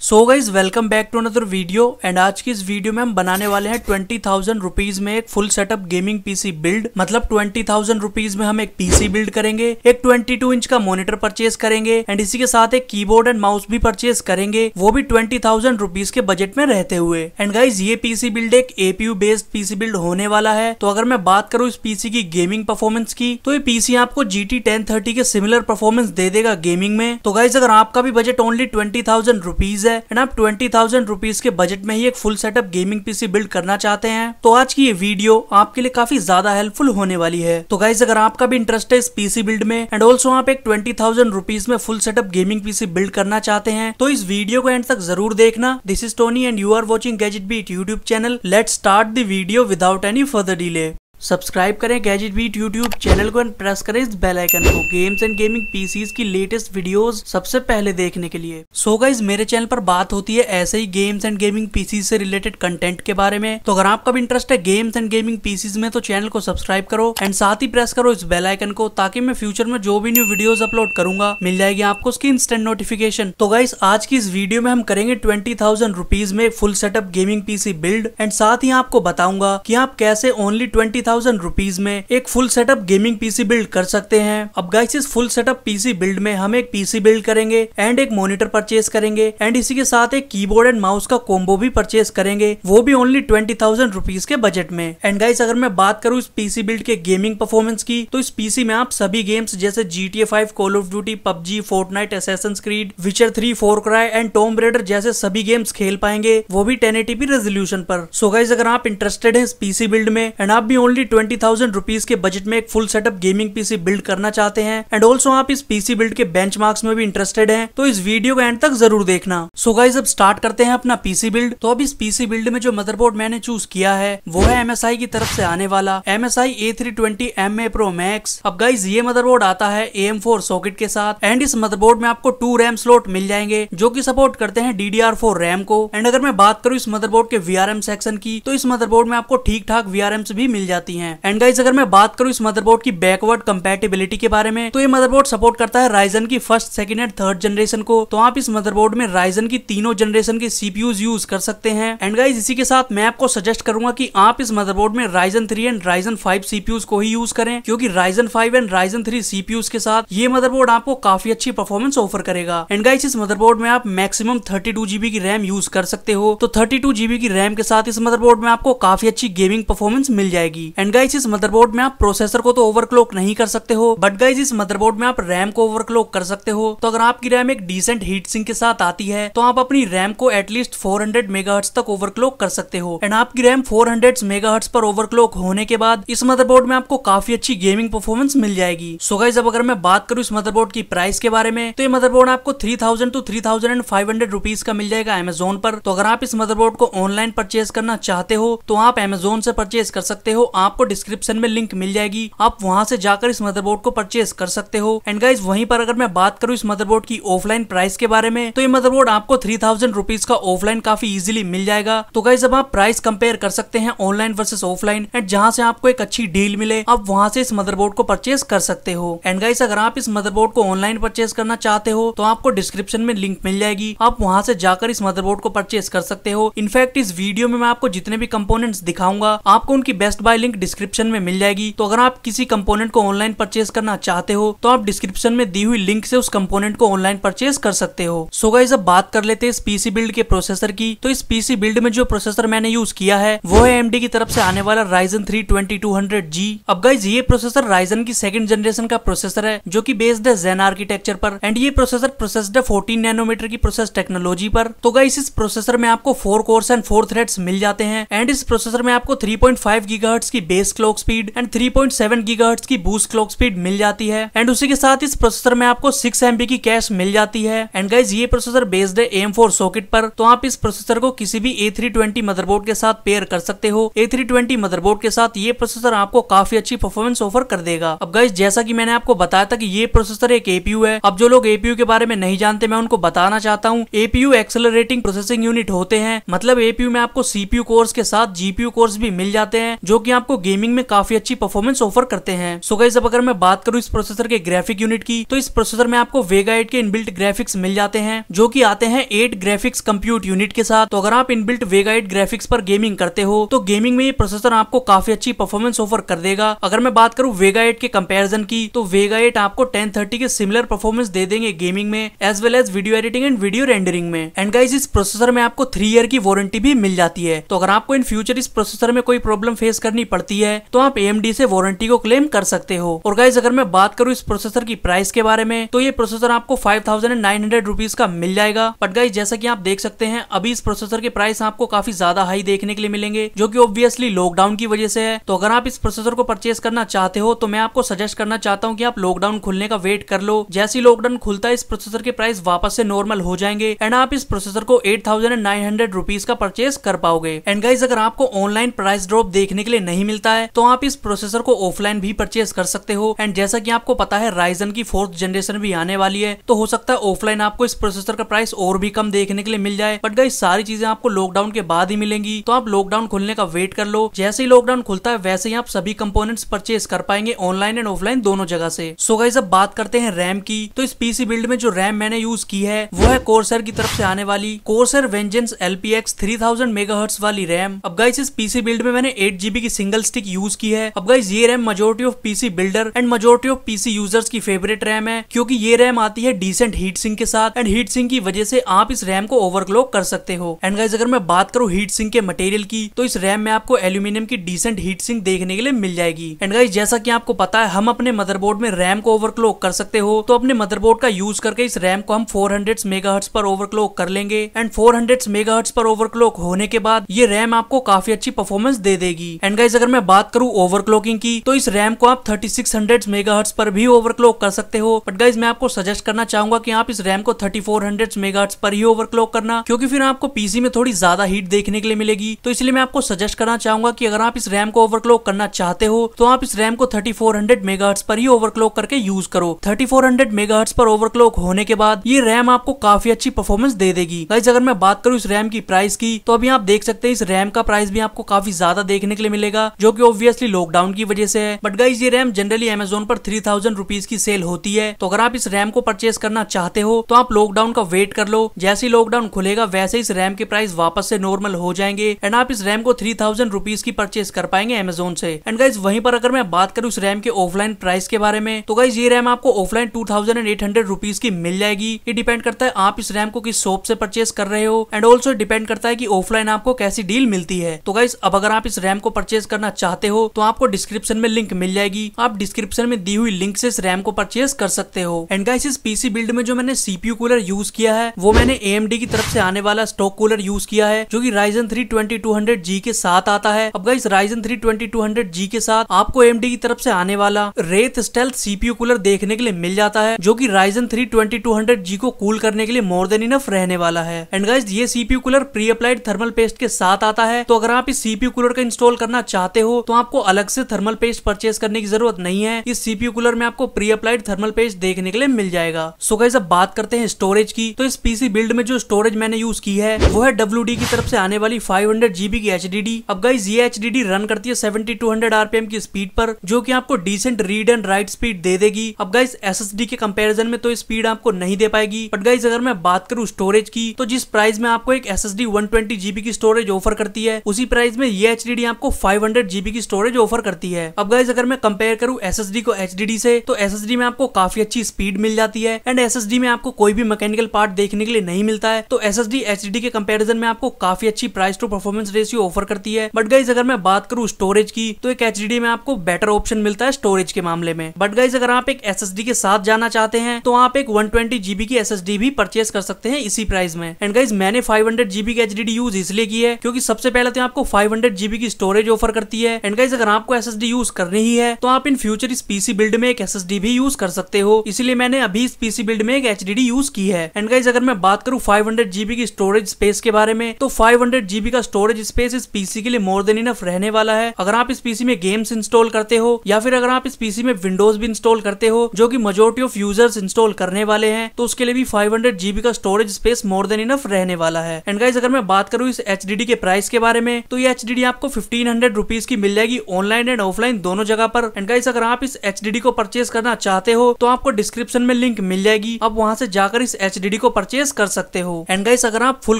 So guys welcome back to another video and आज की इस वीडियो में हम बनाने वाले हैं 20,000 रुपीज में एक full setup gaming PC build. मतलब 20,000 रुपीज में हम एक पीसी बिल्ड करेंगे, एक 22 इंच का मॉनिटर परचेज करेंगे एंड इसी के साथ एक कीबोर्ड एंड माउस भी परचेज करेंगे, वो भी 20,000 रुपीज के बजट में रहते हुए। एंड गाइज ये पीसी बिल्ड एक एपीयू बेस्ड पीसी बिल्ड होने वाला है। तो अगर मैं बात करूँ इस पीसी की गेमिंग परफॉर्मेंस की, तो ये पीसी आपको GT 1030 के सिमिलर परफॉर्मेंस दे देगा गेमिंग में। तो गाइज अगर आपका भी बजट ओनली 20,000 रुपीज है एंड आप 20,000 रुपीज के बजट में ही एक full setup gaming PC build करना चाहते हैं, तो आज की ये वीडियो आपके लिए काफी ज्यादा हेल्पफुल होने वाली है। तो गाइज अगर आपका भी इंटरेस्ट है इस पीसी बिल्ड में एंड ऑल्सो आप एक 20,000 रुपीज में full setup gaming PC build करना चाहते हैं, तो इस वीडियो को एंड तक जरूर देखना। This is Tony and you are watching Gadget Beat YouTube channel. Let's start the video without any further delay. Subscribe करें गैजेट बीट यूट्यूब चैनल को एंड प्रेस करें इस बेल आइकन को गेम्स एंड गेमिंग पीसीज की latest videos सबसे पहले देखने के लिए। सो गाइज मेरे चैनल पर बात होती है ऐसे ही गेम्स एंड गेमिंग पीसीज से रिलेटेड कंटेंट के बारे में। तो अगर आपका भी इंटरेस्ट है गेम्स एंड गेमिंग पीसीज में, तो चैनल को सब्सक्राइब करो एंड साथ ही प्रेस करो इस बेल आइकन को, ताकि मैं फ्यूचर में जो भी न्यू वीडियोस अपलोड करूंगा मिल जाएगी आपको उसकी इंस्टेंट नोटिफिकेशन। तो गाइज आज की इस वीडियो में हम करेंगे 20,000 रुपीज में full setup gaming PC build and साथ ही आपको बताऊंगा कि आप कैसे ओनली 20,000 रुपीज में एक full setup gaming PC build कर सकते हैं। अब गाइस इस फुल सेटअप पीसी बिल्ड में हम एक पीसी बिल्ड करेंगे एंड एक मॉनिटर परचेज करेंगे एंड इसी के साथ एक कीबोर्ड एंड माउस का कॉम्बो भी परचेज करेंगे, वो भी ओनली 20,000 रुपीज के बजट में। एंड गाइस अगर मैं बात करूं इस पीसी बिल्ड के गेमिंग परफॉर्मेंस की, तो इस पीसी में आप सभी गेम्स जैसे GTA 5, Call of Duty, PUBG, Fortnite, Assassin's Creed, Witcher 3, Far Cry and Tomb Raider जैसे सभी गेम्स खेल पाएंगे, वो भी 1080p रेजोल्यूशन पर। सो गाइस अगर आप इंटरेस्टेड है इस पीसी बिल्ड में एंड आप भी ओनली 20,000 रुपीज के बजट में एक full setup gaming PC build करना चाहते हैं एंड ऑल्सो आप इस पीसी बिल्ड के बेंचमार्क्स में भी इंटरेस्टेड हैं, तो इस वीडियो को एंड तक जरूर देखना। सो गाइस अब स्टार्ट करते हैं अपना पीसी बिल्ड। तो अब इस पीसी बिल्ड में जो मदरबोर्ड मैंने चूज किया है वो है MSI की तरफ से आने वाला MSI A320MA Pro Max। अब गाइस ये मदरबोर्ड आता है AM4 सॉकेट के साथ एंड इस मदरबोर्ड में आपको 2 रैम स्लॉट मिल जाएंगे जो कि सपोर्ट करते हैं DDR4 रैम को। एंड अगर मैं बात करूँ इस मदरबोर्ड के VRM सेक्शन की, तो इस मदरबोर्ड में आपको ठीक ठाक VRMs भी मिल जाती हैं। एंड गाइस अगर मैं बात करूँ इस मदरबोर्ड की बैकवर्ड कंपैटिबिलिटी के बारे में, तो ये मदरबोर्ड सपोर्ट करता है राइजन की first, second and third generation को। तो आप इस मदरबोर्ड में राइजन की तीनों जनरेशन की CPUs यूज कर सकते हैं। एंड गाइस इसी के साथ मैं आपको सजेस्ट करूंगा कि आप इस मदरबोर्ड में राइजन 3 एंड राइजन 5 CPUs को ही यूज करें, क्योंकि राइजन 5 एंड राइजन 3 CPUs के साथ ये मदरबोर्ड आपको काफी अच्छी परफॉर्मेंस ऑफर करेगा। एंड गाइस इस मदरबोर्ड में आप मैक्सिमम 32 GB की रैम यूज कर सकते हो। तो 32 GB की रैम के साथ इस मदरबोर्ड में आपको काफी अच्छी गेमिंग परफॉर्मेंस मिल जाएगी। एंड गाइस इस मदरबोर्ड में आप प्रोसेसर को तो ओवरक्लॉक नहीं कर सकते हो, बट गाइस इस मदरबोर्ड में आप रैम को ओवरक्लॉक कर सकते हो। तो अगर आपकी रैम एक डिसेंट हीट सिंक के साथ आती है, तो आप अपनी रैम को एटलीस्ट 400 मेगाहर्ट्ज तक ओवरक्लॉक कर सकते हो। एंड आपकी रैम 400 मेगाहर्ट्ज पर ओवरक्लॉक होने के बाद इस मदरबोर्ड में आपको काफी अच्छी गेमिंग परफॉर्मेंस मिल जाएगी। सो गाइस अब अगर मैं बात करूँ इस मदरबोर्ड की प्राइस के बारे में, तो ये मदरबोर्ड आपको 3,000 to 3,500 रुपीज का मिल जाएगा अमेजोन पर। तो अगर आप इस मदरबोर्ड को ऑनलाइन परचेज करना चाहते हो, तो आप अमेजोन से परचेज कर सकते हो। आपको डिस्क्रिप्शन में लिंक मिल जाएगी, आप वहां से जाकर इस मदरबोर्ड को परचेज कर सकते हो। एंड गाइस वहीं पर अगर मैं बात करूं इस मदरबोर्ड की ऑफलाइन प्राइस के बारे में, तो ये मदरबोर्ड आपको 3,000 रुपीज का ऑफलाइन काफी इजीली मिल जाएगा। तो गाइस अब आप प्राइस कंपेयर कर सकते हैं ऑनलाइन वर्सेस ऑफलाइन, एंड जहां से आपको एक अच्छी डील मिले आप वहां से इस मदरबोर्ड को परचेज कर सकते हो। एंड गाइस अगर आप इस मदरबोर्ड को ऑनलाइन परचेज करना चाहते हो, तो आपको डिस्क्रिप्शन में लिंक मिल जाएगी, आप वहां से जाकर इस मदरबोर्ड को परचेज कर सकते हो। इनफैक्ट इस वीडियो में मैं आपको जितने भी कंपोनेंट्स दिखाऊंगा, आपको उनकी बेस्ट बाय लिंक डिस्क्रिप्शन में मिल जाएगी। तो अगर आप किसी कंपोनेंट को ऑनलाइन परचेज करना चाहते हो, तो आप डिस्क्रिप्शन में दी हुई लिंक से उस कंपोनेंट को ऑनलाइन परचेज कर सकते हो। सो गाइस अब बात कर लेते हैं इस पीसी बिल्ड के प्रोसेसर की। तो इस पीसी बिल्ड में जो प्रोसेसर मैंने यूज किया है वो है AMD की तरफ से आने वाला Ryzen 3 2200G। अब गाइस ये प्रोसेसर Ryzen की सेकंड जनरेशन का प्रोसेसर है, जो कि बेस्ड है Zen आर्किटेक्चर पर। एंड ये प्रोसेसर प्रोसेस्ड है 14 नैनोमीटर की प्रोसेस टेक्नोलॉजी पर। तो गाइस इस प्रोसेसर में आपको 4 कोर्स एंड 4 थ्रेड्स मिल जाते हैं। एंड इस प्रोसेसर में आपको 3.5 GHz की base clock speed and 3.7 GHz की बूस्ट क्लॉक स्पीड मिल जाती है। एंड उसी के साथ इस प्रोसेसर में आपको 6 MB की कैश मिल जाती है। एंड गाइस ये प्रोसेसर बेस्ड है AM4 सॉकेट पर। तो आप इस प्रोसेसर को किसी भी A320 मदरबोर्ड के साथ पेयर कर सकते हो। A320 मदरबोर्ड के साथ ये प्रोसेसर आपको काफी अच्छी परफॉर्मेंस ऑफर कर देगा। अब गाइस जैसा कि मैंने आपको बताया था कि ये प्रोसेसर एक APU है। अब जो लोग APU के बारे में नहीं जानते, मैं उनको बताना चाहता हूँ। APU एक्सेलरेटिंग प्रोसेसिंग यूनिट होते हैं। मतलब APU में आपको CPU कोर्स के साथ GPU कोर्स भी मिल जाते हैं, जो कि आपको आपको गेमिंग में काफी अच्छी परफॉर्मेंस ऑफर करते हैं। सो गाइस अब अगर मैं बात करूं इस प्रोसेसर के ग्राफिक यूनिट की, तो इस प्रोसेसर में आपको वेगा 8 के इनबिल्ट ग्राफिक्स मिल जाते हैं, जो कि आते हैं 8 ग्राफिक्स कंप्यूट यूनिट के साथ। तो अगर आप इनबिल्ट वेगा 8 ग्राफिक्स पर गेमिंग करते हो तो गेमिंग में ये प्रोसेसर आपको काफी अच्छी परफॉर्मेंस ऑफर कर देगा। अगर मैं बात करूं वेगा 8 के कंपैरिजन की, तो वेगा 8 आपको 1030 के सिमिलर परफॉर्मेंस दे देंगे गेमिंग में, as well as video editing and video rendering में। एंड गाइस इस प्रोसेसर में आपको 3 ईयर की वारंटी भी मिल जाती है। तो अगर आपको इन फ्यूचर इस प्रोसेसर में कोई प्रॉब्लम फेस करनी पड़ती है तो आप AMD से वारंटी को क्लेम कर सकते हो। और गाइस अगर मैं बात करूं इस प्रोसेसर की प्राइस के बारे में, तो ये प्रोसेसर आपको 5900 रुपीज का मिल जाएगा। बट गाइस जैसा कि आप देख सकते हैं अभी इस प्रोसेसर के प्राइस आपको काफी ज्यादा हाई देखने के लिए मिलेंगे, जो कि ऑब्वियसली लॉकडाउन की वजह से है। तो अगर आप इस प्रोसेसर को परचेस करना चाहते हो तो मैं आपको सजेस्ट करना चाहता हूँ कि आप लॉकडाउन खुलने का वेट कर लो। जैसे लॉकडाउन खुलता है इस प्रोसेसर के प्राइस वापस से नॉर्मल हो जाएंगे एंड आप इस प्रोसेसर को 8900 रुपीज का परचेस कर पाओगे। एंड गाइस अगर आपको ऑनलाइन प्राइस ड्रॉप देखने के लिए नहीं मिलता है तो आप इस प्रोसेसर को ऑफलाइन भी परचेस कर सकते हो। एंड जैसा कि आपको पता है राइजन की 4th जनरेशन भी आने वाली है, तो हो सकता है ऑफलाइन आपको इस प्रोसेसर का प्राइस और भी कम देखने के लिए मिल जाए। बट गाइस सारी चीजें आपको लॉकडाउन के बाद ही मिलेंगी, तो आप लॉकडाउन खुलने का वेट कर लो। जैसे ही लॉकडाउन खुलता है वैसे ही आप सभी कंपोनेंट्स परचेस कर पाएंगे ऑनलाइन एंड ऑफलाइन दोनों जगह से। सो गाइस अब बात करते हैं रैम की। तो इस पीसी बिल्ड में जो रैम मैंने यूज की है वो है कोर्सर की तरफ से आने वाली कोर्सर वेंजेंस LPX 3000 मेगाहर्ट्ज वाली रैम। अब गाइस इस पीसी बिल्ड में मैंने 8GB की सिंगल स्टिक यूज की है। अब गाइस ये RAM majority of PC builder and majority of PC users की फेवरेट रैम है, क्योंकि ये रैम आती है डिसेंट हीट सिंक के साथ एंड हीट सिंक की वजह से आप इस रैम को ओवरक्लॉक कर सकते हो। एंड गाइस अगर मैं बात करूं हीट सिंक के मटेरियल की, तो इस रैम में आपको एल्यूमिनियम की डिसेंट हीट सिंक देखने के लिए मिल जाएगी। एंड गाइस जैसा कि आपको पता है हम अपने मदरबोर्ड में रैम को ओवरक्लॉक कर सकते हो, तो अपने मदरबोर्ड का यूज करके इस रैम को हम 400 मेगाहर्ट्ज पर ओवरक्लॉक कर लेंगे एंड 400 मेगाहर्ट्ज पर ओवरक्लॉक होने के बाद ये रैम आपको काफी अच्छी परफॉर्मेंस दे देगी। एंड गाइस अगर मैं बात करूं ओवरक्लॉकिंग की, तो इस रैम को आप 3600 मेगाहर्ट्ज पर भी ओवरक्लॉक कर सकते हो। बट गाइस मैं आपको सजेस्ट करना चाहूंगा कि आप इस रैम को 3400 मेगाहर्ट्ज पर ही ओवरक्लॉक करना, क्योंकि फिर आपको पीसी में थोड़ी ज्यादा हीट देखने के लिए मिलेगी। तो इसलिए मैं आपको सजेस्ट करना चाहूंगा कि अगर आप इस रैम को ओवरक्लॉक करना चाहते हो तो आप इस रैम को 3400 मेगाहर्ट्ज पर ही ओवरक्लॉक करके यूज करो। 3400 मेगाहर्ट्ज पर ओवरक्लॉक होने के बाद ये रैम आपको काफी अच्छी परफॉर्मेंस दे देगी। गाइस अगर मैं बात करूं इस रैम की प्राइस की, तो अभी आप देख सकते हैं इस रैम का प्राइस भी आपको काफी ज्यादा देखने के लिए मिलेगा, जो कि ऑब्वियसली लॉकडाउन की वजह से है। बट गाइस ये रैम जनरली अमेजोन पर 3000 रुपीज की सेल होती है। तो अगर आप इस रैम को परचेस करना चाहते हो तो आप लॉकडाउन का वेट कर लो। जैसे ही लॉकडाउन खुलेगा वैसे इस रैम के प्राइस वापस से नॉर्मल हो जाएंगे एंड आप इस रैम को 3000 रुपीज की परचेस कर पाएंगे अमेजोन से। एंड गाइस वहीं पर अगर मैं बात करूं इस रैम के ऑफलाइन प्राइस के बारे में, तो गाइस ये रैम आपको ऑफलाइन 2800 रुपीज की मिल जाएगी। ये डिपेंड करता है आप इस रैम को किस शॉप से परचेस कर रहे हो एंड ऑल्सो डिपेंड करता है कि ऑफलाइन आपको कैसी डील मिलती है। तो गाइस अब अगर आप इस रैम को परचेस करना चाहते हो तो आपको डिस्क्रिप्शन में लिंक मिल जाएगी, आप डिस्क्रिप्शन में दी हुई लिंक से इस रैम को परचेस कर सकते हो। एंड गाइस इस पीसी बिल्ड में जो मैंने सीपीयू कूलर यूज किया है वो मैंने AMD की तरफ से आने वाला स्टॉक कूलर यूज किया है, जो कि Ryzen 3 2200G के साथ आता है। अब गाइस Ryzen 3 2200G के साथ आपको AMD की तरफ से आने वाला रेथ स्टेल्थ सीपीयू कूलर देखने के लिए मिल जाता है, जो कि Ryzen 3 2200G को कूल करने के लिए मोर देन इनफ रहने वाला है। एंड गाइस ये CPU cooler pre applied thermal paste के साथ आता है। तो अगर आप इस सीपीयू कूलर का इंस्टॉल करना चाहते हो तो आपको अलग से थर्मल पेस्ट परचेस करने की जरूरत नहीं है। इस सीपीयू कूलर में आपको प्री अप्लाइड थर्मल पेस्ट देखने के लिए मिल जाएगा। सो गाइस अब बात करते हैं स्टोरेज की। तो इस पीसी बिल्ड में जो स्टोरेज मैंने यूज की है वो है WD की तरफ से आने वाली 500GB की HDD। अब गाइस ये HDD रन करती है 7200 RPM की स्पीड पर, जो कि आपको decent read and write speed दे देगी। अब गाइस SSD के कंपैरिजन में तो स्पीड आपको नहीं दे पाएगी। बट गाइस अगर मैं बात करूं स्टोरेज की, तो जिस प्राइस में आपको एक SSD 120GB की स्टोरेज ऑफर करती है उसी प्राइस में ये HDD आपको 500GB की स्टोरेज ऑफर करती है। अब गाइस अगर मैं कंपेयर करूं SSD को HDD से, तो SSD में आपको काफी अच्छी स्पीड मिल जाती है एंड SSD में आपको कोई भी मैकेनिकल पार्ट देखने के लिए नहीं मिलता है। तो SSD HDD के कंपैरिजन में आपको काफी अच्छी price to performance ratio offer करती है। बट गाइस अगर मैं बात करूं स्टोरेज की, तो एक HDD में आपको बेटर ऑप्शन मिलता है स्टोरेज के मामले में। बट गाइस अगर आप एक SSD के साथ जाना चाहते हैं तो आप एक 120GB की SSD भी परचेस कर सकते हैं इसी प्राइस में। एंड गाइस मैंने 500GB की HDD यूज इसलिए की है क्योंकि सबसे पहले तो आपको 500GB की स्टोरेज ऑफर करती है। एंड गाइस अगर आपको SSD यूज करनी ही है तो आप इन फ्यूचर इस पीसी बिल्ड में एक SSD भी यूज कर सकते हो, इसलिए मैंने अभी इस पीसी बिल्ड में एक HDD यूज की है। एंड गाइस अगर मैं बात करूं 500GB की स्टोरेज स्पेस के बारे में, तो 500GB का स्टोरेज स्पेस इस पीसी के लिए मोर देन इनफ रहने वाला है। अगर आप इस पीसी में गेम्स इंस्टॉल करते हो या फिर अगर आप इस पीसी में विंडोज भी इंस्टॉल करते हो, जो कि मेजॉरिटी ऑफ यूजर्स इंस्टॉल करने वाले हैं, तो उसके लिए भी 500GB का storage space more than enough रहने वाला है। एंड गाइस अगर मैं बात करूं इस HDD के प्राइस के बारे में, तो ये HDD आपको 1500 रुपीज की मिल जाएगी ऑनलाइन एंड ऑफलाइन दोनों जगह पर। एंड गाइस अगर आप इस HDD को परचेज करना चाहते हो तो आपको डिस्क्रिप्शन में लिंक मिल जाएगी, आप वहां से जाकर इस HDD को परचेज कर सकते हो। एंड गाइस अगर आप फुल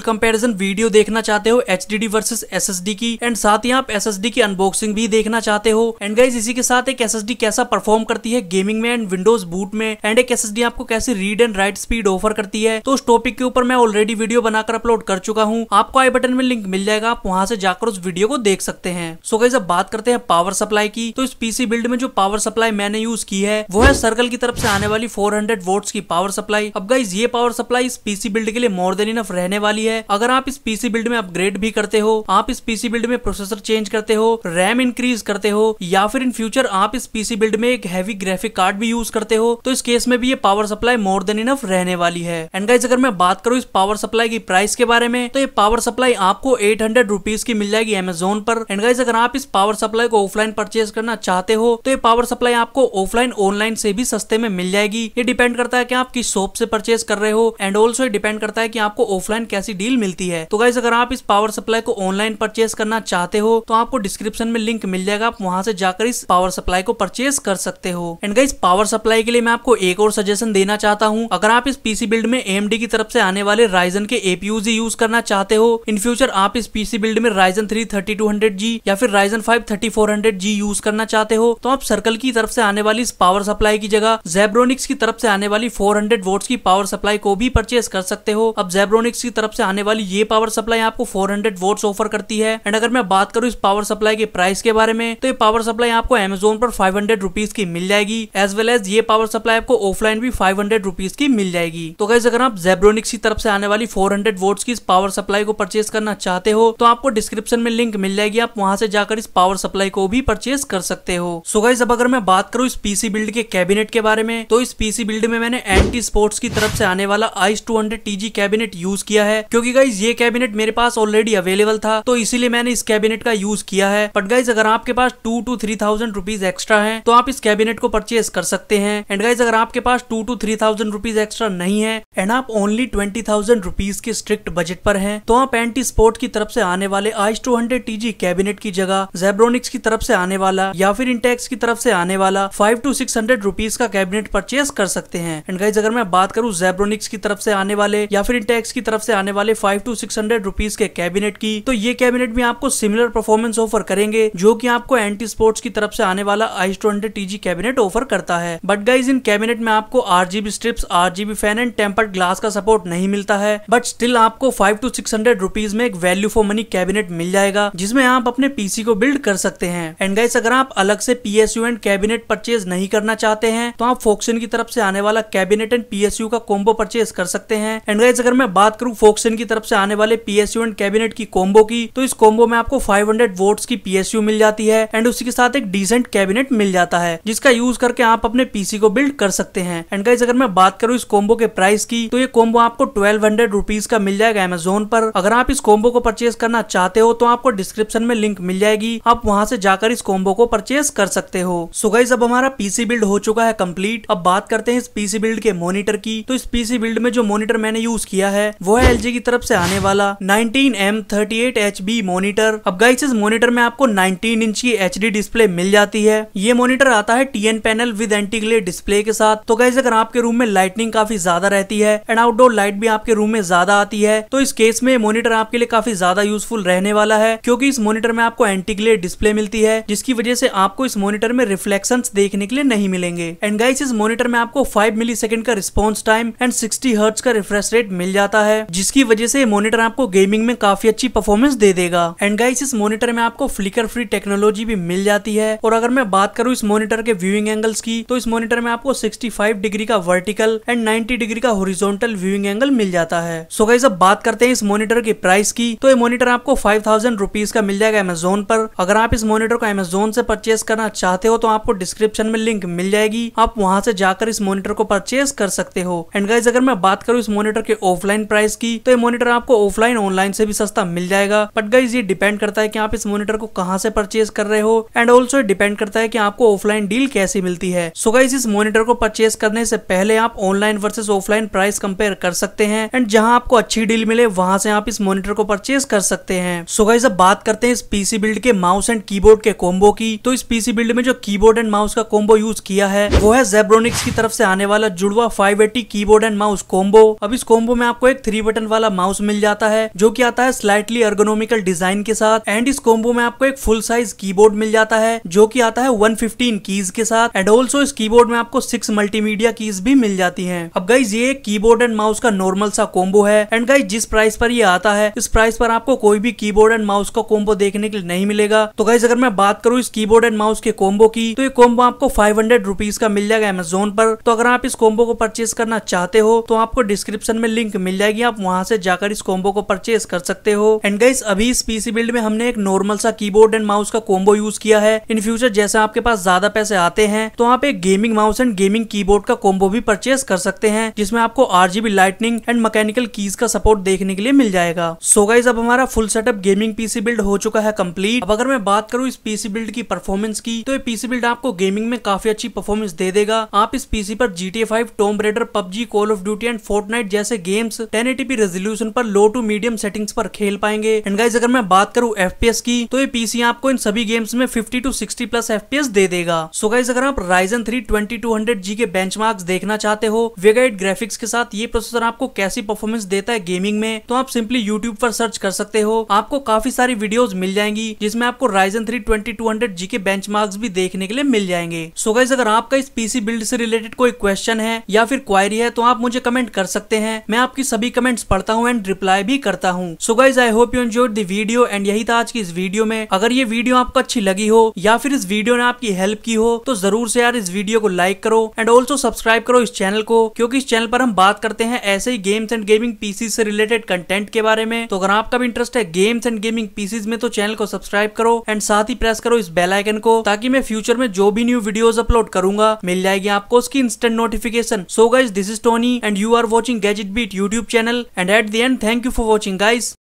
कंपैरिजन वीडियो देखना चाहते हो HDD वर्सेस SSD की, एंड साथ ही आप SSD की अनबॉक्सिंग भी देखना चाहते हो, एंड गाइस इसी के साथ एक SSD कैसा परफॉर्म करती है गेमिंग में एंड विंडोज बूट में, एंड एक SSD आपको कैसे read and write speed offer करती है, तो उस टॉपिक के ऊपर मैं ऑलरेडी वीडियो बनाकर अपलोड कर चुका हूँ। आपको आई बटन में लिंक मिल जाएगा, आप वहां से जाकर उस वीडियो को देख सकते हैं। सो गाइस अब बात करते हैं पावर सप्लाई की। तो इस पीसी बिल्ड में जो पावर सप्लाई मैंने यूज की है वो है सर्कल की तरफ से आने वाली 400 वोल्ट्स की पावर सप्लाई। अब गाइस ये पावर सप्लाई इस पीसी बिल्ड के लिए मोर देन इनफ रहने वाली है। अगर आप इस पीसी बिल्ड में अपग्रेड भी करते हो, आप इस पीसी बिल्ड में प्रोसेसर चेंज करते हो, रैम इंक्रीज करते हो, या फिर इन फ्यूचर आप इस पीसी बिल्ड में एक हैवी ग्राफिक कार्ड भी यूज करते हो, तो इस केस में भी ये power supply more than enough रहने वाली है। एंड गाइस अगर मैं बात करूं इस पावर सप्लाई की प्राइस के बारे में, तो ये पावर सप्लाई आपको 800 रुपीज की मिल जाएगी अमेजोन पर। एंड गाइस अगर आप इस पावर सप्लाई को ऑफलाइन परचेज करना चाहते हो तो ये पावर सप्लाई आपको ऑफलाइन ऑनलाइन से भी सस्ते में मिल जाएगी। ये डिपेंड करता है कि आप किस शॉप से परचेज कर रहे हो, एंड ऑल्सो ये डिपेंड करता है कि आपको ऑफलाइन कैसी डील मिलती है। तो गाइस अगर आप इस पावर सप्लाई को ऑनलाइन परचेज करना चाहते हो तो आपको डिस्क्रिप्शन में लिंक मिल जाएगा, आप वहां से जाकर इस पावर सप्लाई को परचेज कर सकते हो। एंड गाइस पावर सप्लाई के लिए मैं आपको एक और सजेशन देना चाहता हूँ। अगर आप इस पीसी बिल्ड में AMD की तरफ से आने वाले Ryzen के APUs यूज करना चाहते हो, इन फ्यूचर आप इस पीसी बिल्ड में Ryzen 3 3200G या फिर Ryzen 5 3400G यूज करना चाहते हो, तो आप सर्कल की तरफ से आने वाली इस पावर सप्लाई की जगह Zebronics की तरफ से आने वाली 400 वोल्ट्स की पावर सप्लाई को भी परचेज कर सकते हो। अब Zebronics की तरफ से आने वाली ये पावर सप्लाई आपको 400 वोल्ट्स ऑफर करती है। एंड अगर मैं बात करूँ इस पावर सप्लाई के प्राइस के बारे में, तो ये पावर सप्लाई आपको अमेजोन पर 500 रुपीज की मिल जाएगी, एज वेल एज ये पावर सप्लाई आपको ऑफलाइन भी 500 रुपीज की मिल जाएगी। तो गाइस अगर आप Zebronics की तरफ से आने वाली 400 वोल्ट्स की इस पावर सप्लाई को परचेज करना चाहते हो तो आपको डिस्क्रिप्शन में लिंक मिल जाएगी, आप वहां से जाकर इस पावर सप्लाई को भी परचेज कर सकते हो। सो गाइस अब अगर मैं बात करूँ इस पीसी बिल्ड के कैबिनेट के बारे में, तो इस पीसी बिल्ड में मैंने एंटी स्पोर्ट्स की तरफ से आने वाला ICE 200 TG कैबिनेट यूज किया है, क्योंकि गाइस ये कैबिनेट मेरे पास ऑलरेडी अवेलेबल था, तो इसीलिए मैंने इस कैबिनेट का यूज किया है। बट गाइस अगर आपके पास 2 to 3000 रुपीज एक्स्ट्रा है तो आप इस कैबिनेट को परचेज कर सकते हैं। एंड गाइस अगर आपके पास 2 to 3000 रुपीज एक्स्ट्रा नहीं है एंड आप ओनली 20,000 रुपीज के स्ट्रिक्ट बजट पर हैं, तो आप एंटी स्पोर्ट की तरफ से आने वाले ICE 200 TG कैबिनेट की जगह Zebronics की तरफ से आने वाला या फिर इंटेक्स की तरफ से आने वाला 500 to 600 रुपीज का कैबिनेट परचेज कर सकते हैं। एंड गाइस अगर मैं बात करूं Zebronics की तरफ से आने वाले या फिर इंटेक्स की तरफ से आने वाले 500 to 600 रुपीज के कैबिनेट की, तो ये कैबिनेट भी आपको सिमिलर परफॉर्मेंस ऑफर करेंगे जो कि आपको एंटी स्पोर्ट्स की तरफ से आने वाला ICE 200 TG कैबिनेट ऑफर करता है। बट गाइस इन कैबिनेट में आपको RGB strips, RGB fan and tempered glass का सपोर्ट नहीं मिलता है, बट स्टिल आपको 500 to 600 रुपीज में एक वैल्यू फॉर मनी कैबिनेट मिल जाएगा जिसमें आप अपने पीसी को बिल्ड कर सकते हैं। एंड गाइस अगर आप अलग से PSU एंड कैबिनेट परचेज नहीं करना चाहते हैं तो आप फोक्सन की तरफ से आने वाला कैबिनेट एंड PSU का कॉम्बो परचेज कर सकते हैं। एंड गाइस अगर मैं बात करूं फोक्सन की तरफ से आने वाले PSU एंड कैबिनेट की कॉम्बो की, तो इस कॉम्बो में आपको 500 वोल्ट्स की PSU मिल जाती है एंड उसी के साथ एक डिसेंट कैबिनेट मिल जाता है जिसका यूज करके आप अपने पीसी को बिल्ड कर सकते हैं। एंड गाइस अगर मैं बात करूं इस कॉम्बो के प्राइस की, तो ये कॉम्बो आपको 1200 रुपीज का मिल जाएगा अमेजोन पर। अगर आप इस कॉम्बो को परचेज करना चाहते हो तो आपको डिस्क्रिप्शन में लिंक मिल जाएगी, आप वहां से जाकर इस कॉम्बो को परचेज कर सकते हो। सो गाइस अब हमारा पीसी बिल्ड हो चुका है कंप्लीट। अब बात करते हैं इस पीसी बिल्ड के मॉनिटर की। तो इस पीसी बिल्ड में जो मॉनिटर मैंने यूज किया है वो है LG की तरफ से आने वाला 19M38HB मॉनिटर। अब गाइस इस मॉनिटर में आपको 19 इंच की HD डिस्प्ले मिल जाती है। ये मॉनिटर आता है TN panel with anti glare display के साथ। तो गाइस अगर आपके रूम में लाइटनिंग काफी ज्यादा रहती है एंड आउटडोर लाइट भी आपके रूम में ज्यादा आती है, तो इस केस में मॉनिटर आपके लिए काफी ज्यादा यूजफुल रहने वाला है, क्योंकि इस मॉनिटर में आपको एंटी ग्लेयर डिस्प्ले मिलती है जिसकी वजह से आपको इस मॉनिटर में रिफ्लेक्शंस देखने के लिए नहीं मिलेंगे। एंड गाइस इस मॉनिटर में आपको 5 मिलीसेकंड का रिस्पॉन्स टाइम एंड 60 हर्ट्ज का रिफ्रेश रेट मिल जाता है, जिसकी वजह से मॉनिटर आपको गेमिंग में काफी अच्छी परफॉर्मेंस दे देगा। एंड गाइस इस मॉनिटर में आपको फ्लिकर फ्री टेक्नोलॉजी भी मिल जाती है। और अगर मैं बात करूं इस मॉनिटर के व्यूइंग एंगल्स की, तो इस मॉनिटर में आपको 65 डिग्री का वर्टिकल एंड 90 डिग्री का हॉरिजॉन्टल व्यूइंग एंगल मिल जाता है। सो गाइस अब बात करते हैं इस मॉनिटर की प्राइस की। तो ये मॉनिटर आपको 5000 रुपीज का मिल जाएगा अमेजोन पर। अगर आप इस मॉनिटर को अमेजोन से परचेज करना चाहते हो तो आपको डिस्क्रिप्शन में लिंक मिल जाएगी, आप वहां से जाकर इस मॉनिटर को परचेज कर सकते हो। एंड गाइस अगर मैं बात करूं इस मॉनिटर के ऑफलाइन प्राइस की, तो ये मॉनिटर आपको ऑफलाइन ऑनलाइन से भी सस्ता मिल जाएगा। बट गाइस ये डिपेंड करता है कि आप इस मॉनिटर को कहां से परचेज कर रहे हो एंड ऑल्सो डिपेंड करता है कि आपको ऑफलाइन डील कैसी मिलती है। सो गाइस इस मॉनिटर को परचेज करने से पहले आप online versus offline price compare कर सकते हैं एंड जहां आपको अच्छी डील मिले वहां से आप इस मॉनिटर को परचेज कर सकते हैं। सो गाइस अब बात करते हैं इस पीसी बिल्ड के माउस एंड कीबोर्ड के कॉम्बो की। तो इस पीसी बिल्ड में जो कीबोर्ड एंड माउस का कॉम्बो यूज किया है वो है जेब्रोनिक्स की तरफ से आने वाला जुड़वा 580 कीबोर्ड एंड माउस कॉम्बो। अब इस कॉम्बो में आपको एक 3 बटन वाला माउस मिल जाता है जो कि आता है स्लाइटली एर्गोनॉमिकल डिजाइन के साथ। एंड इस कॉम्बो में आपको एक फुल साइज कीबोर्ड मिल जाता है जो कि आता है 115 कीज के साथ। एंड ऑल्सो इस कीबोर्ड में आपको 6 मल्टीमीडिया कीज भी मिल जाती हैं। अब गाइज ये कीबोर्ड एंड माउस का नॉर्मल सा कॉम्बो है। एंड गाइज जिस प्राइस पर ये आता है इस प्राइस पर आपको कोई भी कीबोर्ड एंड माउस का कॉम्बो देखने के लिए नहीं मिलेगा। तो गाइज अगर मैं बात करूँ इस कीबोर्ड एंड माउस के कॉम्बो की तो ये कॉम्बो आपको 500 रुपीज का मिल जाएगा अमेजोन पर। तो अगर आप इस कॉम्बो को परचेज करना चाहते हो तो आपको डिस्क्रिप्शन में लिंक मिल जाएगी, आप वहां से जाकर इस कॉम्बो को परचेज कर सकते हो। एंड गाइज अभी इस पीसी बिल्ड में हमने एक नॉर्मल सा कीबोर्ड एंड माउस का कॉम्बो यूज किया है। इन फ्यूचर जैसे आपके पास ज्यादा पैसे आते हैं तो आप एक gaming mouse and gaming keyboard का कॉम्बो भी परचेज कर सकते हैं जिसमें आपको RGB lightning and mechanical keys का सपोर्ट देखने के लिए मिल जाएगा। सो गाइज अब हमारा full setup gaming PC build हो चुका है कंप्लीट। अब अगर मैं बात करूँ इस पीसी बिल्ड की परफॉर्मेंस की तो ये पीसी बिल्ड आपको गेमिंग में काफी अच्छी परफॉर्मेंस दे देगा। आप इस पीसी पर GTA 5, Tomb Raider, PUBG, Call of Duty and Fortnite जैसे गेम्स 1080p रेजोल्यूशन पर लो टू मीडियम सेटिंग्स पर खेल पाएंगे। एंड गाइज अगर मैं बात करूँ FPS की तो ये पीसी आपको इन सभी गेम्स में 50 to 60 प्लस FPS दे देगा। सो गाइज अगर आप Ryzen 3 2200G के बेंचमार्क्स देखना चाहते हो वेगा 8 ग्राफिक्स के साथ ये प्रोसेसर आपको कैसी परफॉर्मेंस देता है गेमिंग में तो आप सिंपली यूट्यूब पर सर्च कर सकते हो। आपको काफी सारी वीडियोस मिल जाएंगी जिसमें आपको Ryzen 3 2200G के बेंचमार्क्स भी देखने के लिए मिल जाएंगे। सो गाइज अगर आपका इस पीसी बिल्ड से रिलेटेड कोई क्वेश्चन है या फिर क्वायरी है तो आप मुझे कमेंट कर सकते हैं। मैं आपकी सभी कमेंट्स पढ़ता हूँ एंड रिप्लाई भी करता हूँ। So guys I hope you enjoyed the video and यही था आज की इस वीडियो में। अगर ये वीडियो आपको अच्छी लगी हो या फिर इस वीडियो ने आपकी हेल्प की हो तो जरूर से यार इस वीडियो को लाइक करो एंड ऑल्सो सब्सक्राइब करो इस चैनल को, क्योंकि इस चैनल पर हम बात करते हैं ऐसे ही गेम्स एंड गेमिंग पीसी से रिलेटेड कंटेंट के बारे में। तो अगर आपका भी इंटरेस्ट है गेम्स एंड गेमिंग पीसीज में तो चैनल को सब्सक्राइब करो एंड साथ ही प्रेस करो इस बेल आइकन को ताकि मैं फ्यूचर में जो भी न्यू वीडियोस अपलोड करूंगा मिल जाएगी आपको उसकी instant notification. So guys this is Tony and you are watching Gadget Beat YouTube channel and at the end thank you for watching guys.